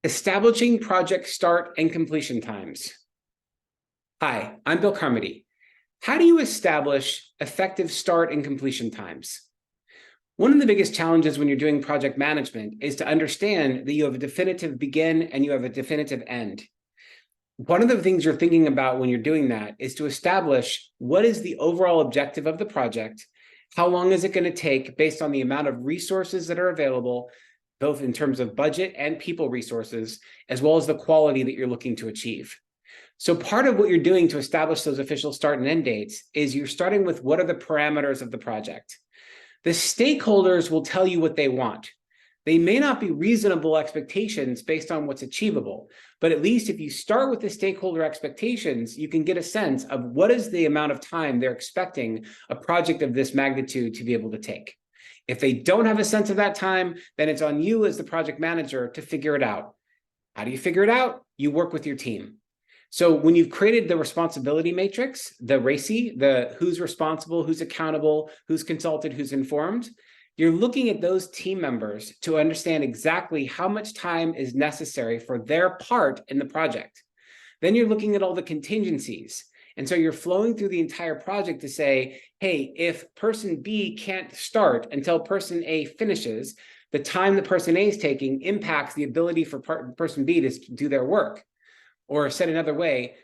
Establishing project start and completion times. Hi, I'm Bill Carmody. How do you establish effective start and completion times? One of the biggest challenges when you're doing project management is to understand that you have a definitive begin and you have a definitive end. One of the things you're thinking about when you're doing that is to establish what is the overall objective of the project, how long is it going to take based on the amount of resources that are available, both in terms of budget and people resources, as well as the quality that you're looking to achieve. So part of what you're doing to establish those official start and end dates is you're starting with what are the parameters of the project. The stakeholders will tell you what they want. They may not be reasonable expectations based on what's achievable, but at least if you start with the stakeholder expectations, you can get a sense of what is the amount of time they're expecting a project of this magnitude to be able to take. If they don't have a sense of that time, then it's on you as the project manager to figure it out. How do you figure it out? You work with your team. So when you've created the responsibility matrix, the RACI, the who's responsible, who's accountable, who's consulted, who's informed, you're looking at those team members to understand exactly how much time is necessary for their part in the project. Then you're looking at all the contingencies. And so you're flowing through the entire project to say, hey, if person B can't start until person A finishes, the time that person A is taking impacts the ability for person B to do their work. Or said another way,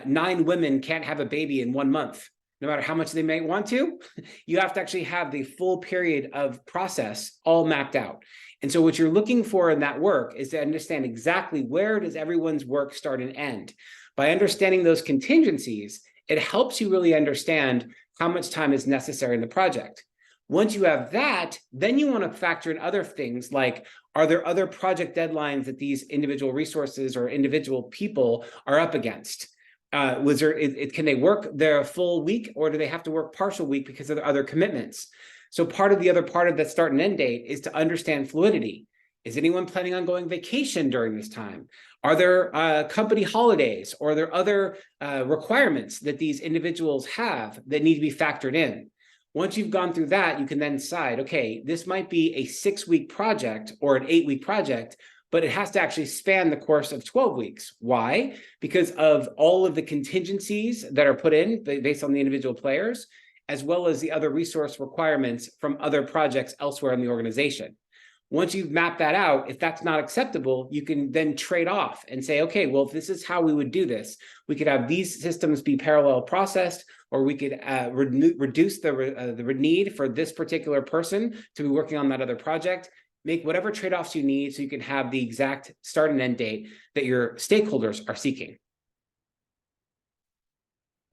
9 women can't have a baby in 1 month, no matter how much they may want to. You have to actually have the full period of process all mapped out. And so what you're looking for in that work is to understand exactly where does everyone's work start and end. By understanding those contingencies, it helps you really understand how much time is necessary in the project. Once you have that, then you want to factor in other things like, are there other project deadlines that these individual resources or individual people are up against? Can they work their full week, or do they have to work partial week because of their other commitments? So part of the start and end date is to understand fluidity. Is anyone planning on going vacation during this time? Are there company holidays, or are there other requirements that these individuals have that need to be factored in? Once you've gone through that, you can then decide, okay, this might be a 6-week project or an 8-week project, but it has to actually span the course of 12 weeks. Why? Because of all of the contingencies that are put in based on the individual players, as well as the other resource requirements from other projects elsewhere in the organization. Once you've mapped that out, if that's not acceptable, you can then trade off and say, okay, well, if this is how we would do this, we could have these systems be parallel processed, or we could reduce the need for this particular person to be working on that other project. Make whatever trade-offs you need so you can have the exact start and end date that your stakeholders are seeking.